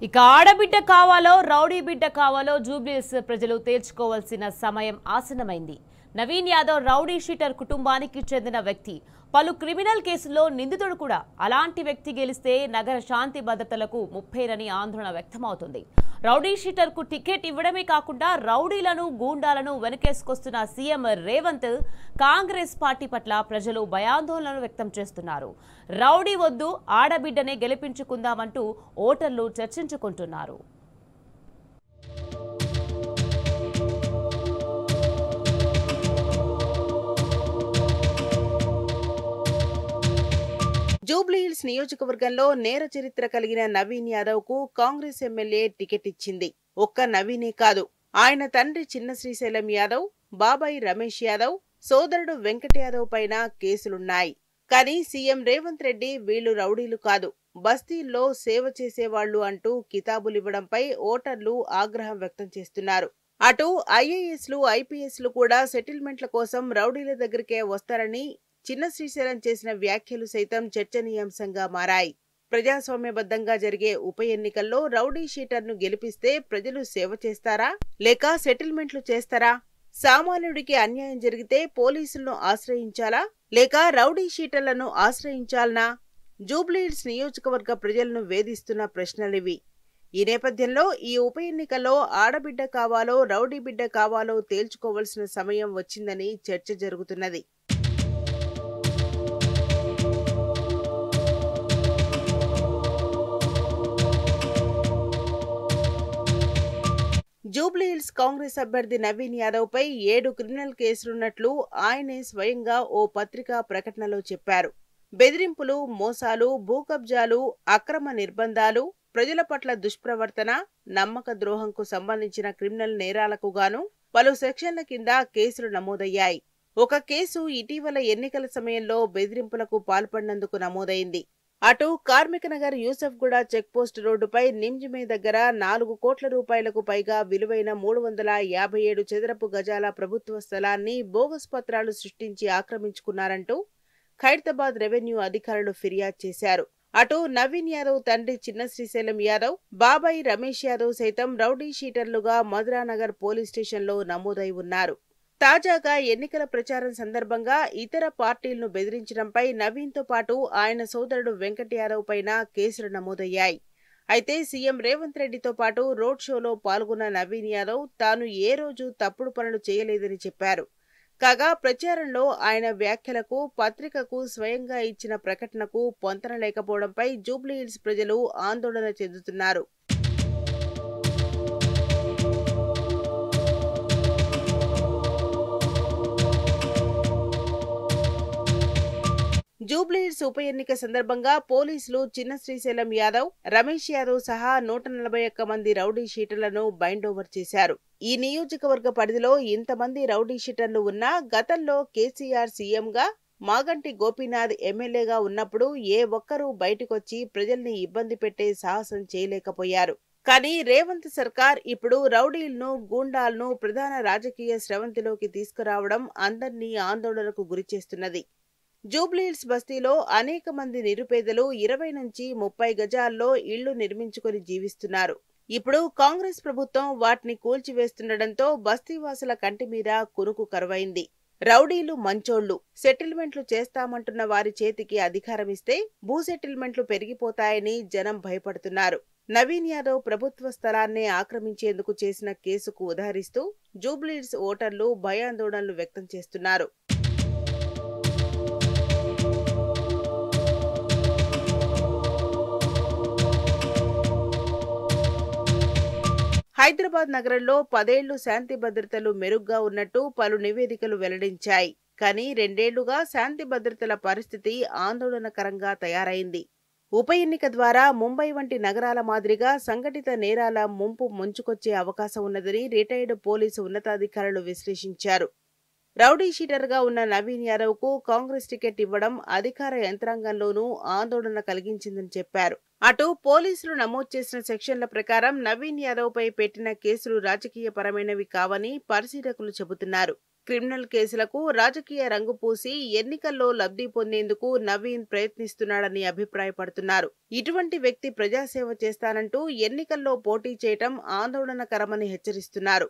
ఇక ఆడబిడ్డ కావాలో రౌడీ బిడ్డ కావాలో జూబ్లీహిల్స్ ప్రజలు తేల్చుకోవాల్సిన సమయం ఆసన్నమైంది. నవీన్ యాదవ్ రౌడీ షీటర్ కుటుంబానికి చెందిన వ్యక్తి. పలు క్రిమినల్ కేసుల్లో నిందితుడు కూడా. అలాంటి వ్యక్తి గెలిస్తే నగర శాంతి భద్రతలకు ముప్పేనని ఆందోళన వ్యక్తమవుతుంది. రౌడీ షీటర్ కు టికెట్ ఇవ్వడమే కాకుండా రౌడీలను గూండాలను వెనకేసుకొస్తున్న సీఎం రేవంత్ కాంగ్రెస్ పార్టీ పట్ల ప్రజలు భయాందోళనలు వ్యక్తం చేస్తున్నారు. రౌడీ వద్దు, ఆడబిడ్డనే గెలిపించుకుందామంటూ ఓటర్లు చర్చించుకుంటున్నారు. జూబ్లీహిల్స్ నియోజకవర్గంలో నేర చరిత్ర కలిగిన నవీన్ యాదవ్ కు కాంగ్రెస్ ఎమ్మెల్యే టికెట్ ఇచ్చింది. ఒక్క నవీనే కాదు, ఆయన తండ్రి చిన్న శ్రీశైలం యాదవ్, బాబాయి రమేష్ యాదవ్, సోదరుడు వెంకట యాదవ్ పైన కేసులున్నాయి. కానీ సీఎం రేవంత్ రెడ్డి వీళ్లు రౌడీలు కాదు, బస్తీల్లో సేవ చేసేవాళ్లు అంటూ కితాబులివ్వడంపై ఓటర్లు ఆగ్రహం వ్యక్తం చేస్తున్నారు. అటు ఐఏఎస్లు, ఐపీఎస్లు కూడా సెటిల్మెంట్ల కోసం రౌడీల దగ్గరికే వస్తారని చిన్న శ్రీశైలం చేసిన వ్యాఖ్యలు సైతం చర్చనీయాంశంగా మారాయి. ప్రజాస్వామ్యబద్ధంగా జరిగే ఉప ఎన్నికల్లో రౌడీ షీటర్ను గెలిపిస్తే ప్రజలు సేవ చేస్తారా, లేక సెటిల్మెంట్లు చేస్తారా? సామాన్యుడికి అన్యాయం జరిగితే పోలీసులను ఆశ్రయించాలా, లేక రౌడీ షీటర్లను ఆశ్రయించాలనా? జూబ్లీహిల్స్ నియోజకవర్గ ప్రజలను వేధిస్తున్న ప్రశ్నలివి. ఈ నేపథ్యంలో ఈ ఉప ఎన్నికల్లో ఆడబిడ్డ కావాలో రౌడీ బిడ్డ కావాలో తేల్చుకోవాల్సిన సమయం వచ్చిందని చర్చ జరుగుతున్నది. జూబ్లీహిల్స్ కాంగ్రెస్ అభ్యర్థి నవీన్ యాదవ్ పై 7 క్రిమినల్ కేసులున్నట్లు ఆయనే స్వయంగా ఓ పత్రికా ప్రకటనలో చెప్పారు. బెదిరింపులు, మోసాలు, భూకబ్జాలు, అక్రమ నిర్బంధాలు, ప్రజల పట్ల దుష్ప్రవర్తన, నమ్మక ద్రోహంకు సంబంధించిన క్రిమినల్ నేరాలకు గాను పలు సెక్షన్ల కింద కేసులు నమోదయ్యాయి. ఒక కేసు ఇటీవల ఎన్నికల సమయంలో బెదిరింపులకు పాల్పడినందుకు నమోదైంది. అటు కార్మికనగర్ యూసఫ్గూడ చెక్పోస్ట్ రోడ్డుపై నిమ్జిమే దగ్గర 4 కోట్ల రూపాయలకు పైగా విలువైన 357 చదరపు గజాల ప్రభుత్వ స్థలాన్ని బోగస్ పత్రాలు సృష్టించి ఆక్రమించుకున్నారంటూ ఖైరతాబాద్ రెవెన్యూ అధికారులు ఫిర్యాదు చేశారు. అటు నవీన్ యాదవ్ తండ్రి చిన్న శ్రీశైలం యాదవ్, బాబాయి రమేష్ యాదవ్ సైతం రౌడీ షీటర్లుగా మధురానగర్ పోలీస్ స్టేషన్లో నమోదై ఉన్నారు. తాజాగా ఎన్నికల ప్రచారం సందర్భంగా ఇతర పార్టీలను బెదిరించడంపై నవీన్తో పాటు ఆయన సోదరుడు వెంకట యాదవ్ పైన కేసులు నమోదయ్యాయి. అయితే సీఎం రేవంత్ రెడ్డితో పాటు రోడ్ షోలో పాల్గొన్న నవీన్ యాదవ్ తాను ఏ రోజు తప్పుడు పనులు చేయలేదని చెప్పారు. కాగా ప్రచారంలో ఆయన వ్యాఖ్యలకు, పత్రికకు స్వయంగా ఇచ్చిన ప్రకటనకు పొంతన లేకపోవడంపై జూబ్లీహిల్స్ ప్రజలు ఆందోళన చెందుతున్నారు. జూబ్లీహిల్స్ ఉప ఎన్నిక సందర్భంగా పోలీసులు చిన్న శ్రీశైలం యాదవ్, రమేష్ యాదవ్ సహా 141 మంది రౌడీ షీటర్లను బైండ్ ఓవర్ చేశారు. ఈ నియోజకవర్గ పరిధిలో ఇంతమంది రౌడీ షీటర్లు ఉన్నా గతంలో కేసీఆర్ సీఎంగా, మాగంటి గోపీనాథ్ ఎమ్మెల్యేగా ఉన్నప్పుడు ఏ ఒక్కరూ బయటకొచ్చి ప్రజల్ని ఇబ్బంది పెట్టే సాహసం చేయలేకపోయారు. కానీ రేవంత్ సర్కార్ ఇప్పుడు రౌడీలను, గూండాలను ప్రధాన రాజకీయ స్రవంతిలోకి తీసుకురావడం అందర్నీ ఆందోళనకు గురిచేస్తున్నది. జూబ్లీహిల్స్ బస్తీలో అనేక మంది నిరుపేదలు 20 నుంచి 30 గజాల్లో ఇళ్లు నిర్మించుకుని జీవిస్తున్నారు. ఇప్పుడు కాంగ్రెస్ ప్రభుత్వం వాటిని కూల్చివేస్తుండటంతో బస్తీవాసుల కంటి మీద కునుకు కరువైంది. రౌడీలు మంచోళ్లు, సెటిల్మెంట్లు చేస్తామంటున్న వారి చేతికి అధికారమిస్తే భూ సెటిల్మెంట్లు పెరిగిపోతాయని జనం భయపడుతున్నారు. నవీన్ యాదవ్ ప్రభుత్వ స్థలాన్నే ఆక్రమించేందుకు చేసిన కేసుకు ఉదాహరిస్తూ జూబ్లీహిల్స్ ఓటర్లు భయాందోళనలు వ్యక్తం చేస్తున్నారు. హైదరాబాద్ నగరంలో 10 ఏళ్లు శాంతి భద్రతలు మెరుగ్గా ఉన్నట్టు పలు నివేదికలు వెల్లడించాయి. కానీ 2 ఏళ్లుగా శాంతి భద్రతల పరిస్థితి ఆందోళనకరంగా తయారైంది. ఉప ఎన్నిక ద్వారా ముంబై వంటి నగరాల మాదిరిగా సంఘటిత నేరాల ముంపు ముంచుకొచ్చే అవకాశం ఉన్నదని రిటైర్డ్ పోలీసు ఉన్నతాధికారులు విశ్లేషించారు. రౌడీ షీటర్గా ఉన్న నవీన్ యాదవ్ కు కాంగ్రెస్ టికెట్ ఇవ్వడం అధికార యంత్రాంగంలోనూ ఆందోళన కలిగించిందని చెప్పారు. అటు పోలీసులు నమోదు చేసిన సెక్షన్ల ప్రకారం నవీన్ యాదవ్ పై పెట్టిన కేసులు రాజకీయపరమైనవి కావని పరిశీలకులు చెబుతున్నారు. క్రిమినల్ కేసులకు రాజకీయ రంగు పూసి ఎన్నికల్లో లబ్ధి పొందేందుకు నవీన్ ప్రయత్నిస్తున్నాడని అభిప్రాయపడుతున్నారు. ఇటువంటి వ్యక్తి ప్రజాసేవ చేస్తానంటూ ఎన్నికల్లో పోటీ చేయటం ఆందోళనకరమని హెచ్చరిస్తున్నారు.